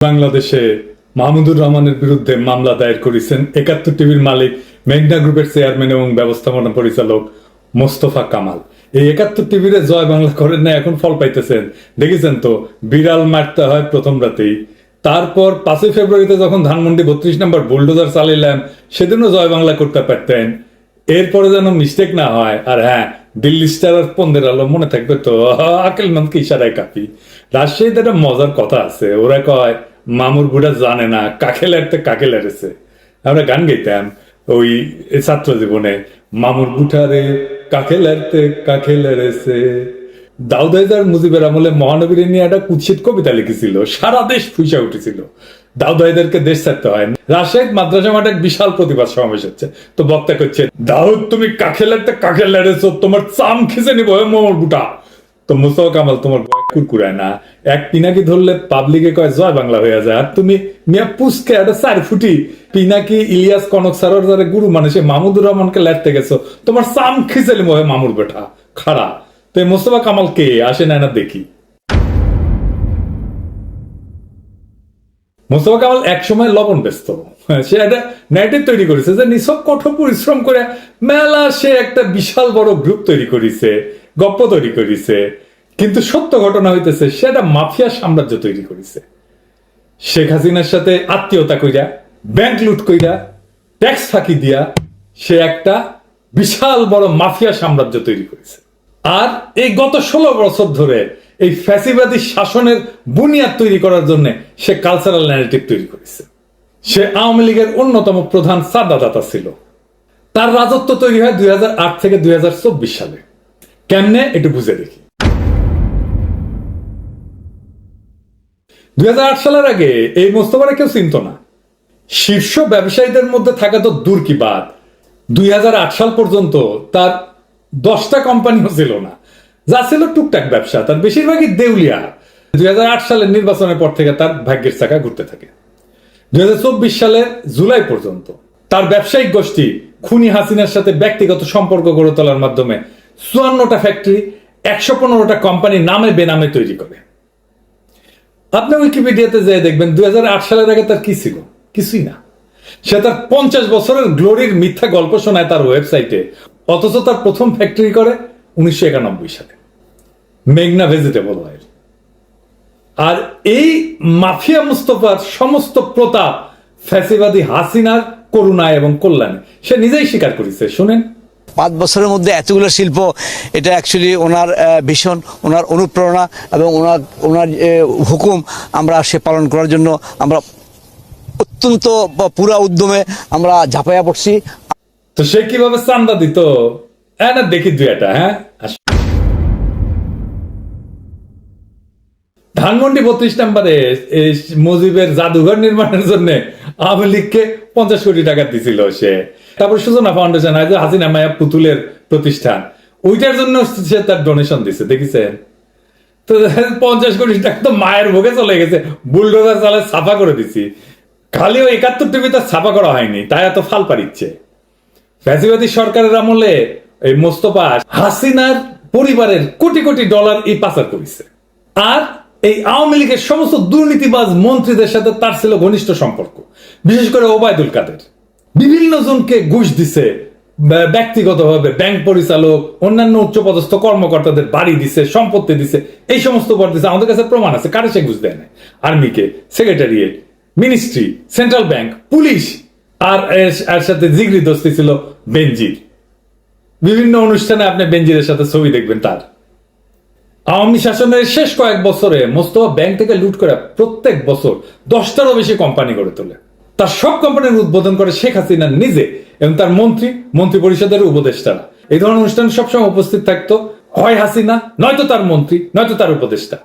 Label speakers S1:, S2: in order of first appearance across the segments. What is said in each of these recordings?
S1: বাংলাদেশে মাহমুদুর রহমানের বিরুদ্ধে মামলা দায়ের করেছেন ৭১ টিভির মালিক মেঘনা গ্রুপের চেয়ারম্যান এবং ব্যবস্থাপনা পরিচালক মোস্তফা কামাল। এই ৭১ টিভির জয় বাংলা করেন না, এখন ফল পাইতেছেন। দেখেছেন তো, বিড়াল মারতে হয় প্রথম রাতেই। তারপর ৫ই ফেব্রুয়ারিতে যখন ধানমন্ডি ৩২ নম্বর বুলডোজার চালাইলাম, সেদিনও জয় বাংলা করতে পারতেন। এরপরে যেন মিস্টেক না হয়। আর হ্যাঁ, দিল্লি স্টার আর পন্দের আলো মনে থাকবে তো, আকেলমনকে ইশারায় কাপি। রাজশাহীতে একটা মজার কথা আছে, ওরা কয় মামুর বুড়া জানে না কাকে লাড়তে কাকে লাড়েছে। আমরা গান গাইতাম ওই ছাত্র জীবনে, মামুর বুঠারে কাকে লাড়তে কাকে লাড়েছে। দাউদ হায়দার মুজিবের আমলে মহানবীর নিয়ে একটা কুৎসিত কবিতা লিখেছিল, সারা দেশ ফুইসা উঠেছিল। দাউদ হায়দারকে দেশ ছাড়তে হয়। রাজশাহীর মাদ্রাসা মাঠে এক বিশাল প্রতিবাদ সমাবেশ হচ্ছে, তো বক্তা করছে, দাউদ তুমি কাকে লাড়তে কাকে লাড়েছো, তোমার চাম খিচে নিবো মামুর বুটা। তো মোস্তফা কামাল, তোমার কুরকুরায় না, এক পিনাকি ধরলে পাবলিকে কয় জয় বাংলা হয়ে যায়, আর তুমি মিয়া পুষকে একটা ৪ ফুটি পিনাকি ইলিয়াস কনক সারর যারা গুরু মানুষে মাহমুদুর রহমানকে লাড়তে গেছো, তোমার চাম খিচে নিবো মামুর বেটা খাড়া। তো মোস্তফা কামাল কে আসে না দেখি। মোস্তফা কামাল এক সময় লবণ ব্যস্ত, সে একটা ন্যারেটিভ তৈরি করেছে যে নিছক কঠোর পরিশ্রম করে মেলা সে একটা বিশাল বড় গ্রুপ তৈরি করেছে, গপ্প তৈরি করেছে। কিন্তু সত্য ঘটনা হইতেছে সে একটা মাফিয়া সাম্রাজ্য তৈরি করেছে। শেখ হাসিনার সাথে আত্মীয়তা কইরা, ব্যাংক লুট কইরা, ট্যাক্স ফাঁকি দিয়া সে একটা বিশাল বড় মাফিয়া সাম্রাজ্য তৈরি করেছে। আর এই গত ১৬ বছর ধরে এই ফ্যাসিবাদী শাসনের বুনিয়াদ তৈরি করার জন্য সে কালচারাল ন্যারেটিভ তৈরি করেছে। সে আওয়ামী লীগের অন্যতম প্রধান চাঁদাদাতা ছিল। তার রাজত্ব তৈরি হয় ২০০৮ থেকে ২০২৪ সালে। কেমনে একটু বুঝে দেখি। ২০০৮ সালের আগে এই মোস্তফারে কেউ চিনত না। শীর্ষ ব্যবসায়ীদের মধ্যে থাকা তো দূর কি বাদ, ২০০৮ সাল পর্যন্ত তার 10টা কোম্পানিও ছিল না, যা ছিল টুকটাক ব্যবসা। তার বেশিরভাগই দেউলিয়া। ২০০৮ সালের নির্বাচনের পর থেকে তার ভাগ্যের চাকা ঘুরতে থাকে। ২০২৪ সালের জুলাই পর্যন্ত তার ব্যবসায়িক গোষ্ঠী খুনি হাসিনার সাথে ব্যক্তিগত সম্পর্ক গড়ে তোলার মাধ্যমে ৫৪টা ফ্যাক্টরি, ১১৫টা কোম্পানি নামে বেনামে তৈরি করে। আপনি উইকিপিডিয়াতে যেয়ে দেখবেন ২০০৮ সালের আগে তার কি ছিল, কিছুই না। সে তার ৫০ বছরের গ্লোরির মিথ্যা গল্প শোনায় তার ওয়েবসাইটে, অথচ তার প্রথম ফ্যাক্টরি করে ১৯৯১ সালে, মেঘনা ভেজিটেবল অয়েল। আর এই মাফিয়া মুস্তফার সমস্ত প্রতাপ ফ্যাসিবাদী হাসিনার করুণায় এবং কল্যাণে সে নিজেই স্বীকার করেছে। শুনেন,
S2: ৫ বছরের মধ্যে এতগুলো শিল্প, এটা অ্যাকচুয়ালি ওনার ভীষণ, ওনার অনুপ্রেরণা এবং ওনার হুকুম আমরা সে পালন করার জন্য আমরা অত্যন্ত পুরা উদ্যমে আমরা ঝাঁপাইয়া পড়ছি।
S1: তো সে কিভাবে চান্দা দিত না দেখি দুই একটা। হ্যাঁ, ধানমন্ডি ৩২ নম্বরে মুজিবের জাদুঘর নির্মাণের জন্য আওয়ামী লীগকে ৫০ কোটি টাকা দিছিল সে। তারপর সূচনা ফাউন্ডেশন, হাসিনা মায়া পুতুলের প্রতিষ্ঠান, ওইটার জন্য সে তার ডোনেশন দিছে, দেখেছেন তো। ৫০ কোটি টাকা তো মায়ের ভোগে চলে গেছে, বুলডোজার চালে ছাপা করে দিছি। খালি ওই ৭১ টিভি তার ছাপা করা হয়নি, তাই এত ফাল পারিচ্ছে। ফ্যাসিবাদী সরকারের আমলে এই মোস্তফা হাসিনার পরিবারের কোটি কোটি ডলার এই পাচার করেছে। আর এই আওয়ামী লীগের সমস্ত দুর্নীতিবাজ মন্ত্রীদের সাথে তার ছিল ঘনিষ্ঠ সম্পর্ক, বিশেষ করে ওবায়দুল কাদের। বিভিন্ন জনকে ঘুষ দিছে, ব্যক্তিগতভাবে ব্যাংক পরিচালক, অন্যান্য উচ্চপদস্থ কর্মকর্তাদের বাড়ি দিছে, সম্পত্তি দিছে, এই সমস্ত উপর দিছে। আমাদের কাছে প্রমাণ আছে। কারে সে ঘুষ দেয় না? আর্মিকে, secretariat, ministry, central bank, police. আর এর সাথে জিগরি দোস্তি ছিল বেনজির। বিভিন্ন অনুষ্ঠানে আপনি বেনজিরের সাথে ছবি দেখবেন তার। আওয়ামী শাসনের শেষ কয়েক বছরে মোস্তফা ব্যাংক থেকে লুট করে প্রত্যেক বছর 10টারও বেশি কোম্পানি গড়ে তোলে। তার সব কোম্পানির উদ্বোধন করে শেখ হাসিনা নিজে এবং তার মন্ত্রী পরিষদের উপদেষ্টারা। এই ধরনের অনুষ্ঠানে সবসময় উপস্থিত থাকতো হয় হাসিনা, নয়তো তার মন্ত্রী, নয়তো তার উপদেষ্টা।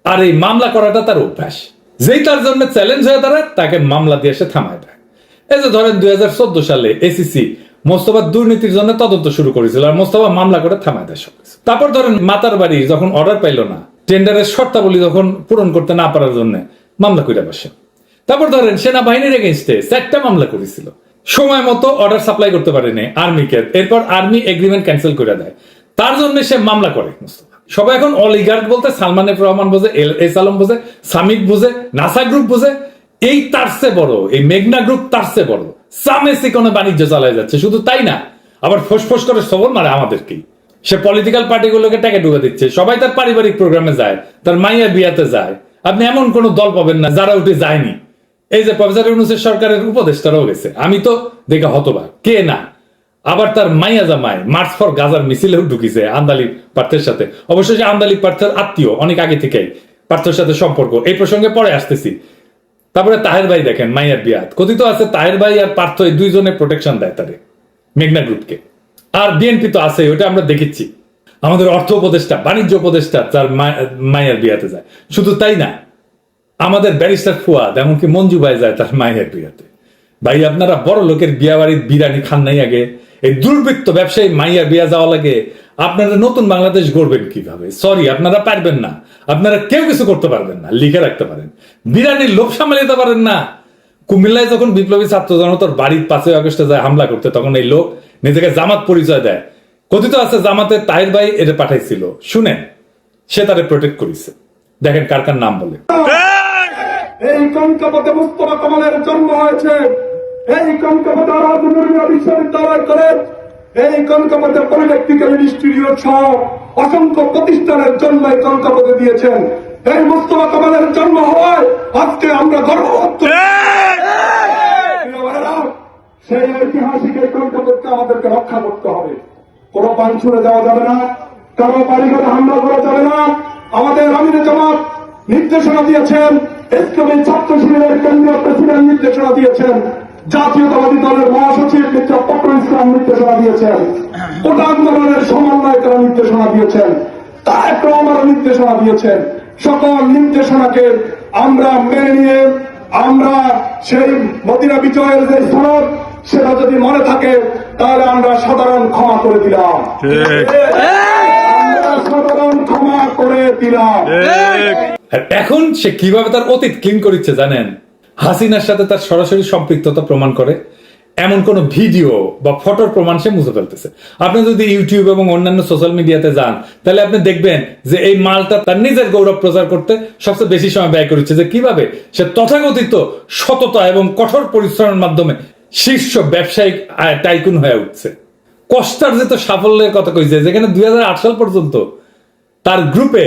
S1: আর এই মামলা করাটা তার অভ্যাস। যেই তার জন্য চ্যালেঞ্জ হয়ে দাঁড়ায়, তাকে মামলা দিয়ে সে থামায় দেয়। এই যে ধরেন ২০১৪ সালে এসিসি মোস্তফার দুর্নীতির জন্য তদন্ত শুরু করেছিল, আর মোস্তফা মামলা করে থামায় দেয় সব কিছু। তারপর ধরেন মাতার বাড়ি যখন অর্ডার পাইল না, টেন্ডারের শর্তাবলী যখন পূরণ করতে না পারার জন্য মামলা করে বসে। তারপর ধরেন সেনাবাহিনীর এগেইনস্টে 4টা মামলা করেছিল, সময় মতো অর্ডার সাপ্লাই করতে পারেনি আর্মিকে। এরপর আর্মি এগ্রিমেন্ট ক্যান্সেল করে দেয়, তার জন্য সে মামলা করে মোস্তফা। সবাই এখন অলিগার্ক বলতে সালমান এফ রহমান বোঝে, এস আলম বোঝে, সামিট বোঝে, নাসা গ্রুপ বোঝে। এই তার চেয়ে বড়, এই মেঘনা গ্রুপ তার চেয়ে বড় সামেসি কোনো বাণিজ্য চালায় যাচ্ছে। শুধু তাই না, আবার ফোসফোস করে সবল মারে আমাদেরকেই। সে পলিটিক্যাল পার্টিগুলোকে টাকা ঢুকে দিচ্ছে। সবাই তার পারিবারিক প্রোগ্রামে যায়, তার মাইয়ার বিয়াতে যায়। আপনি এমন কোন দল পাবেন না যারা উঠে যায়নি। এই যে প্রফেসর ইউনূসের সরকারের উপদেষ্টারাও গেছে, আমি তো দেখে হতবাক, কে না। আবার তার মাইয়া জামাই মার্চ ফর গাজার মিছিলেও ঢুকিছে আন্দালি পার্থের সাথে। অবশ্যই সে আন্দালি পার্থের আত্মীয়, অনেক আগে থেকেই পার্থের সাথে সম্পর্ক। এই প্রসঙ্গে পরে আসতেছি। তারপরে তাহের ভাই দেখেন মাইয়ার বিয়াত কথিত আছে, তাহের ভাই আর পার্থ এই দুইজনে প্রোটেকশন দেয় তারে, মেঘনা গ্রুপকে। আর বিএনপি তো আছে, ওটা আমরা দেখেছি। আমাদের অর্থ উপদেষ্টা, বাণিজ্য উপদেষ্টা তার মায়ের বিয়াতে যায়। শুধু তাই না, আমাদের ব্যারিস্টার ফুয়াদ, এমনকি মঞ্জু ভাই যায় তার মায়ের বিয়াতে। ভাই আপনারা বড় লোকের বিয়া বাড়ির বিরিয়ানি খান নাই আগে? এই দুর্বৃত্ত ব্যবসায়ী মাইয়া বিয়া যাওয়া লাগে। আপনারা নতুন বাংলাদেশ গড়বেন কিভাবে? সরি, আপনারা পারবেন না। আপনারা কেউ কিছু করতে পারবেন না, লিখে রাখতে পারেন। বিরিয়ানির লোভ সামলে যেতে পারেন না। কুমিল্লায় যখন বিপ্লবী ছাত্র জনতার বাড়ির 5ই আগস্টে যায় হামলা করতে, তখন এই লোক নিজেকে জামাত পরিচয় দেয়। কথিত আছে জামাতের তাহের ভাই এটা পাঠাইছিল। শুনেন, সে তারে প্রোটেক্ট করেছে। দেখেন কার কার নাম বলে।
S3: এই কনকপথে মুস্তফা কামালের জন্ম হয়েছে। এই কনকপথে আরাধনীয় বিশ্ববিদ্যালয় করে, এই কনকপথে পলিটেকনিক্যাল ইনস্টিটিউট সহ অসংখ্য প্রতিষ্ঠানের জন্ম এই কনকপথে দিয়েছেন। এই মুস্তফা কামালের জন্ম হওয়ায় আজকে আমরা গর্ববোধ করি। সেই ঐতিহাসিক এই কনকপথকে আমাদেরকে রক্ষা করতে হবে। কোন পান ছুড়ে যাওয়া যাবে না, কারো বাড়িঘরে হামলা করা যাবে না। আমাদের আমিরে জামাত নির্দেশনা দিয়েছেন, ইসলামী ছাত্র শিবিরের কেন্দ্রীয় প্রেসিডেন্ট নির্দেশনা দিয়েছেন, জাতীয়তাবাদী দলের মহাসচিব মির্জা ফখরুল ইসলাম নির্দেশনা দিয়েছেন, কোটা আন্দোলনের সমন্বয়করা নির্দেশনা দিয়েছেন, তারেক রহমান নির্দেশনা দিয়েছেন। সকল নির্দেশনাকে আমরা মেনে নিয়ে আমরা সেই মদিনা বিজয়ের যে সনদ, সেটা যদি মনে থাকে তাহলে আমরা সাধারণ ক্ষমা করে দিলাম। আমরা সাধারণ ক্ষমা করে দিলাম।
S1: এখন সে কিভাবে তার অতীত ক্লিন করেছে জানেন? হাসিনার সাথে তার সরাসরি সম্পৃক্ততা প্রমাণ করে এমন কোন ভিডিও বা ফটোর প্রমাণ সে মুছে ফেলতেছে। আপনি যদি ইউটিউব এবং অন্যান্য সোশ্যাল মিডিয়াতে যান, তাহলে আপনি দেখবেন যে এই মালটা তার নিজের গৌরব প্রচার করতে সবচেয়ে বেশি সময় ব্যয় করেছে। যে কিভাবে সে তথাকথিত সততা এবং কঠোর পরিশ্রমের মাধ্যমে শীর্ষ ব্যবসায়িক টাইকুন হয়ে উঠছে। কষ্টার্জিত সাফল্যের কথা কইছে, যেখানে 2008 সাল পর্যন্ত তার গ্রুপে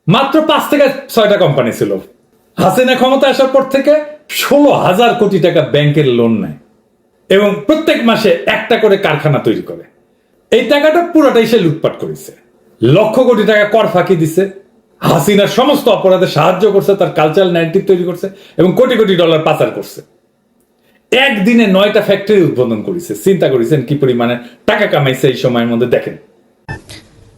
S1: মাত্র 5 থেকে 6টা কোম্পানি ছিল। হাসিনা ক্ষমতা আসার পর থেকে 16,000 কোটি টাকা ব্যাংকের লোন নেয় এবং প্রত্যেক মাসে একটা করে কারখানা তৈরি করে। এই টাকাটা পুরোটাই সে লুটপাট করেছে। লক্ষ কোটি টাকা কর ফাঁকি দিছে, হাসিনার সমস্ত অপরাধে সাহায্য করছে, তার কালচারাল ন্যারেটিভ তৈরি করছে এবং কোটি কোটি ডলার পাচার করছে। একদিনে 9টা ফ্যাক্টরি উদ্বোধন করেছে। চিন্তা করেছেন কি পরিমাণে টাকা কামাইছে এই সময়ের মধ্যে। দেখেন,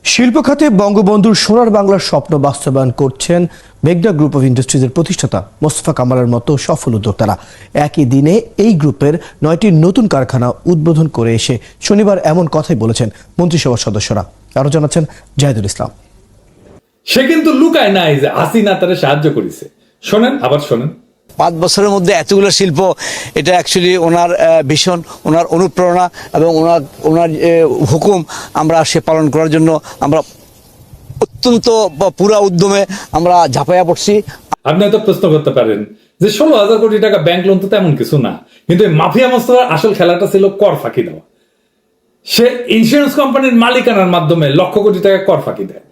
S4: শিল্প খাতে বঙ্গবন্ধুর সোনার বাংলার স্বপ্ন বাস্তবায়ন করছেন মেঘনা গ্রুপ অফ ইন্ডাস্ট্রিজের প্রতিষ্ঠাতা মোস্তফা কামালের মতো সফল উদ্যোক্তারা। একই দিনে এই গ্রুপের 9টি নতুন কারখানা উদ্বোধন করে এসে শনিবার এমন কথাই বলেছেন মন্ত্রিসভার সদস্যরা। আরো জানাচ্ছেন জাহিদুল ইসলাম।
S1: সে কিন্তু লুকায় নাই যে হাসিনা তারে সাহায্য করেছে। শোনেন, আবার শোনেন।
S2: 5 বছরের মধ্যে এতগুলো শিল্প, এটা অ্যাকচুয়ালি ওনার ভীষণ, ওনার অনুপ্রেরণা এবং ওনার হুকুম আমরা সে পালন করার জন্য আমরা অত্যন্ত পুরা উদ্যমে আমরা ঝাঁপাইয়া পড়ছি।
S1: আপনি হয়তো প্রশ্ন করতে পারেন যে 16,000 কোটি টাকা ব্যাংক লোন তো তেমন কিছু না, কিন্তু এই মাফিয়া মোস্তফার আসল খেলাটা ছিল কর ফাঁকি দেওয়া। সে ইন্স্যুরেন্স কোম্পানির মালিকানার মাধ্যমে লক্ষ কোটি টাকা কর ফাঁকি দেয়।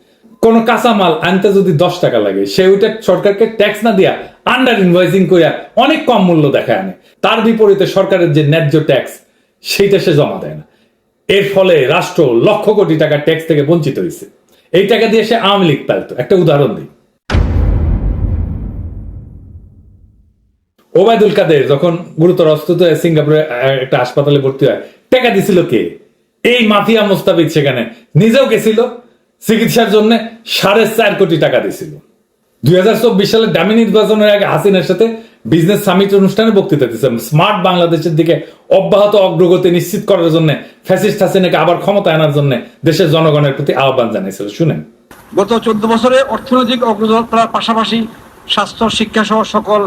S1: কোন কাঁচামাল আনতে যদি 10 টাকা লাগে, সে ওইটা সরকারকে ট্যাক্স না দিয়া আন্ডার ইনভয়েসিং করিয়া অনেক কম মূল্য দেখায় আনে। তার বিপরীতে সরকারের যে ন্যায্য ট্যাক্স, সেইটা সে জমা দেয় না। এর ফলে রাষ্ট্র লক্ষ কোটি টাকা ট্যাক্স থেকে বঞ্চিত হয়েছে। এই টাকা দিয়ে সে আওয়ামী লীগ পালতো। একটা উদাহরণ দিই। ওবায়দুল কাদের যখন গুরুতর অসুস্থ হয়ে সিঙ্গাপুরে একটা হাসপাতালে ভর্তি হয়, টাকা দিছিল কে? এই মাফিয়া মোস্তাফিজ সেখানে নিজেও গেছিল চিকিৎসার জন্য, 4.5 কোটি টাকা দিছিল। 2024 সালে ডামি নির্বাচনের আগে হাসিনার সাথে বিজনেস সামিট অনুষ্ঠানে বক্তৃতা দিয়েছেন। স্মার্ট বাংলাদেশের দিকে অব্যাহত অগ্রগতি নিশ্চিত করার জন্য, ফ্যাসিস্ট হাসিনাকে আবার ক্ষমতা আনার জন্য দেশের জনগণের প্রতি আহ্বান জানিয়েছিল। শুনেন।
S5: গত 14 বছরে অর্থনৈতিক অগ্রযাত্রার পাশাপাশি স্বাস্থ্য, শিক্ষা সহ সকল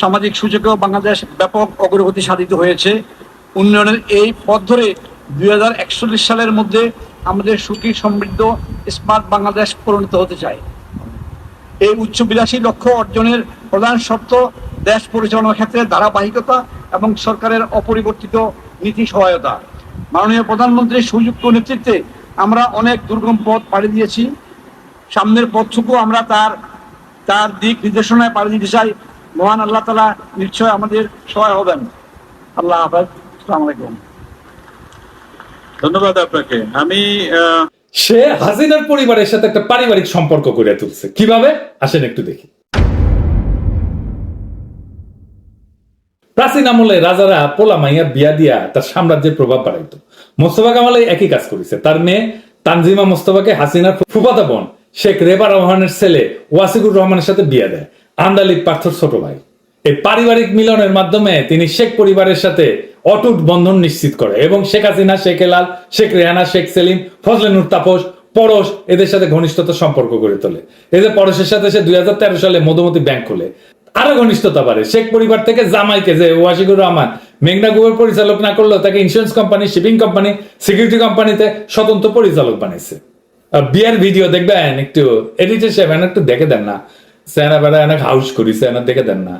S5: সামাজিক সুযোগেও বাংলাদেশ ব্যাপক অগ্রগতি সাধিত হয়েছে। উন্নয়নের এই পথ ধরে 2041 সালের মধ্যে আমাদের সুখী, সমৃদ্ধ স্মার্ট বাংলাদেশ পরিণত হতে চায়। এই উচ্চবিলাসী লক্ষ্য অর্জনের প্রধান শর্ত দেশ পরিচালনার ক্ষেত্রে ধারাবাহিকতা এবং সরকারের অপরিবর্তিত নীতি সহায়তা। মাননীয় প্রধানমন্ত্রীর সুযুক্ত নেতৃত্বে আমরা অনেক দুর্গম পথ পাড়ি দিয়েছি। সামনের পথটুকু আমরা তার দিক নির্দেশনায় পাড়ি দিতে চাই। মহান আল্লাহ তাআলা নিশ্চয় আমাদের সহায় হবেন। আল্লাহ হাফেজ। আসসালামু আলাইকুম।
S6: ধন্যবাদ আপনাকে। আমি
S1: সে হাসিনার পরিবারের সাথে একটা পারিবারিক সম্পর্ক গড়ে তুলছে কিভাবে, আসেন একটু দেখি। প্রাচীন আমলে রাজারা পোলা মাইয়া বিয়া দিয়া তার সাম্রাজ্যের প্রভাব বাড়াইতো। মোস্তফা কামাল একই কাজ করেছে। তার মেয়ে তানজিমা মোস্তফাকে হাসিনার ফুফাতো বোন শেখ রেবা রহমানের ছেলে ওয়াসিকুর রহমানের সাথে বিয়ে দেয়, আন্দালিব পার্থর ছোট ভাই। এই পারিবারিক মিলনের মাধ্যমে তিনি শেখ পরিবারের সাথে অটুট বন্ধন নিশ্চিত করে এবং শেখ হাসিনা, শেখ হেলাল, শেখ রেহানা, শেখ সেলিম, ফজলে নূর তাপস, পরশ এদের সাথে ঘনিষ্ঠতার সম্পর্ক গড়ে তোলে। এদের পরশের সাথে সে 2013 সালে মধুমতি ব্যাংক খোলে। আরো ঘনিষ্ঠতা বাড়ে। শেখ পরিবার থেকে জামাইকে যে ওয়াসিকুর রহমান মেঘনা গ্রুপের পরিচালক না করলেও তাকে insurance company, shipping company, security কোম্পানিতে স্বতন্ত্র পরিচালক বানাইছে। বিয়ের ভিডিও দেখবেন একটু, এডিটর সাহেব একটু দেখে দেন না, সেনা বেড়া অনেক হাউস করিছে, দেখে দেন না।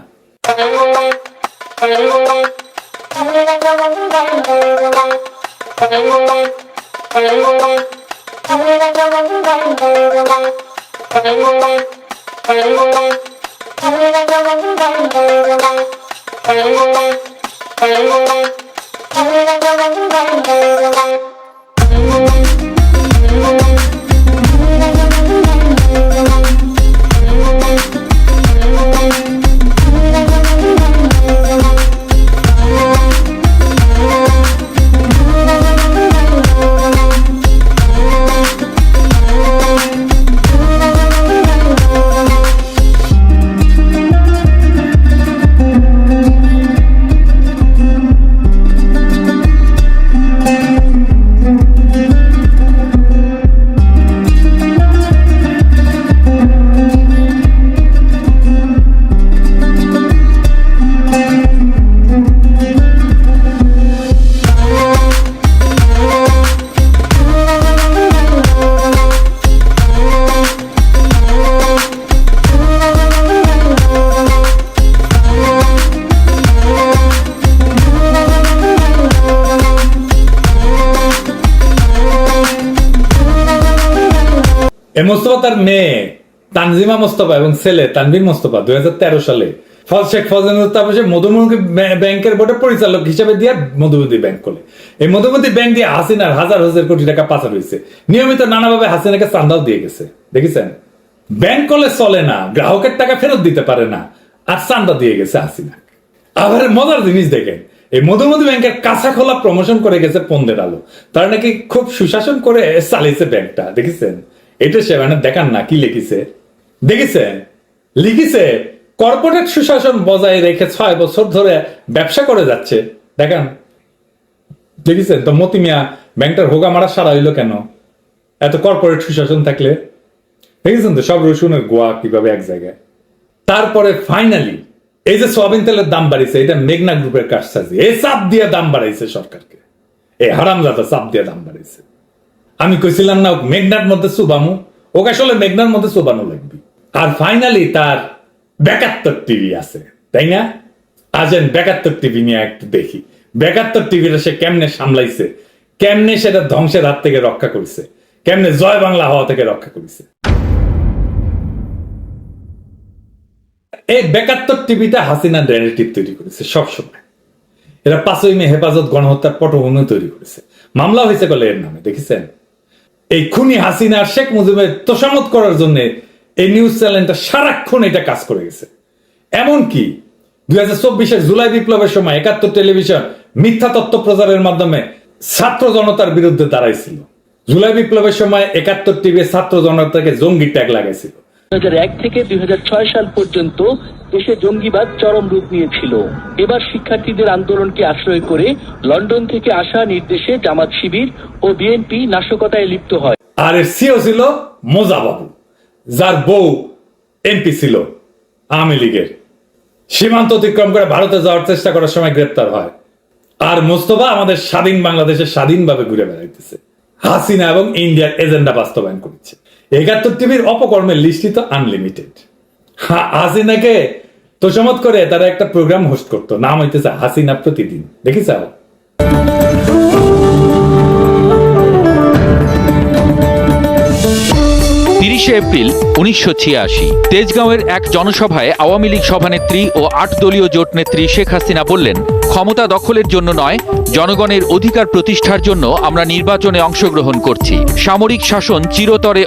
S1: মোস্তফা তার মেয়ে তানজিমা মোস্তফা এবং ছেলে তানভীর মোস্তফা 2013 সালে শেখ ফজলে তাপসের মধুমতি ব্যাংকের বোর্ডের পরিচালক হিসেবে দিয়ে মধুমতি ব্যাংক খোলে। এই মধুমতি ব্যাংক দিয়ে হাসিনার হাজার হাজার কোটি টাকা পাচার হয়েছে। নিয়মিত নানাভাবে হাসিনাকে চান্দাও দিয়ে গেছে। দেখেছেন, ব্যাংক করলে চলে না, গ্রাহকের টাকা ফেরত দিতে পারে না, আর চান্দা দিয়ে গেছে হাসিনা। আবার মজার জিনিস দেখেন, এই মধুমতি ব্যাংকের কাঁচা খোলা প্রমোশন করে গেছে পন্দের আলো। তারা নাকি খুব সুশাসন করে চালিয়েছে ব্যাংকটা। দেখেছেন, এটা সে দেখান না কি লিখিছে, দেখেছেন লিখিছে কর্পোরেট সুশাসন বজায় রেখে 6 বছর ধরে ব্যবসা করে যাচ্ছে। দেখেন, দেখেছেন তো মতি মিয়া ব্যাংকটার হোগা মারা সারা হইলো কেন? এত কর্পোরেট সুশাসন থাকলে। দেখেছেন তো সব রসুনের গোয়া কিভাবে এক জায়গায়। তারপরে ফাইনালি এই যে সোয়াবিন তেলের দাম বাড়িয়েছে, এটা মেঘনা গ্রুপের কারসাজি। এই চাপ দিয়ে দাম বাড়াইছে সরকারকে, এই হারামজাদা চাপ দিয়ে দাম বাড়াইছে। আমি কইছিলাম না মেঘনার মধ্যে চুবামু, ওকে আসলে মেঘনার মধ্যে চুবানো লাগবে। আর ফাইনালি তার 72 টিভি আছে, তাই না? আসেন 72 টিভি নিয়ে একটু দেখি 72 টিভিটা সে কেমনে সামলাইছে, কেমনে সেটা ধ্বংসের হাত থেকে রক্ষা করেছে, কেমনে জয় বাংলা হওয়া থেকে রক্ষা করেছে। এই 72 টিভিটা হাসিনা ন্যারেটিভ তৈরি করেছে সবসময়। এরা 5ই মে হেফাজত গণহত্যার পটভূমি তৈরি করেছে। মামলা হয়েছে বলে এর নামে। দেখেছেন, এই খুনি হাসিনা আর শেখ মুজিবের তোষামত করার জন্য এই নিউজ চ্যানেলটা সারাক্ষণ এটা কাজ করে গেছে। এমনকি 2024 জুলাই বিপ্লবের সময় 71 টেলিভিশন মিথ্যা তথ্য প্রচারের মাধ্যমে ছাত্র জনতার বিরুদ্ধে দাঁড়াইছিল। জুলাই বিপ্লবের সময় 71 টিভি ছাত্র জনতাকে জঙ্গি ট্যাগ লাগাইছিল।
S7: 2001 থেকে 2006 সাল পর্যন্ত দেশে জঙ্গিবাদ চরম রূপ নিয়েছিল। এবার শিক্ষার্থীদের আন্দোলনকে আশ্রয় করে লন্ডন থেকে আসা নির্দেশে জামাত শিবির ও বিএনপি নাশকতায় লিপ্ত হয়।
S1: আর এর সিও ছিল মোজা বাবু, যার বউ এমপি ছিল আওয়ামী লীগের। সীমান্ত অতিক্রম করে ভারতে যাওয়ার চেষ্টা করার সময় গ্রেপ্তার হয়। আর মোস্তফা আমাদের স্বাধীন বাংলাদেশে স্বাধীনভাবে ঘুরে বেড়াইতেছে। হাসিনা এবং ইন্ডিয়ার এজেন্ডা বাস্তবায়ন করেছে। 71 টিভির অপকর্মের লিস্টই তো আনলিমিটেড। হাসিনাকে তোষামত করে তারা একটা প্রোগ্রাম হোস্ট করতো, নাম হইতেছে হাসিনা প্রতিদিন, দেখিস?
S6: 30 এপ্রিল 1986 তেজগাঁওয়ের এক জনসভায় আওয়ামী লীগ সভানেত্রী ও 8 দলীয় জোট নেত্রী শেখ হাসিনা বললেন, ক্ষমতা দখলের জন্য নয়, জনগণের অধিকার প্রতিষ্ঠার জন্য আমরা নির্বাচনে অংশগ্রহণ করছি। সামরিক শাসন চিরতরে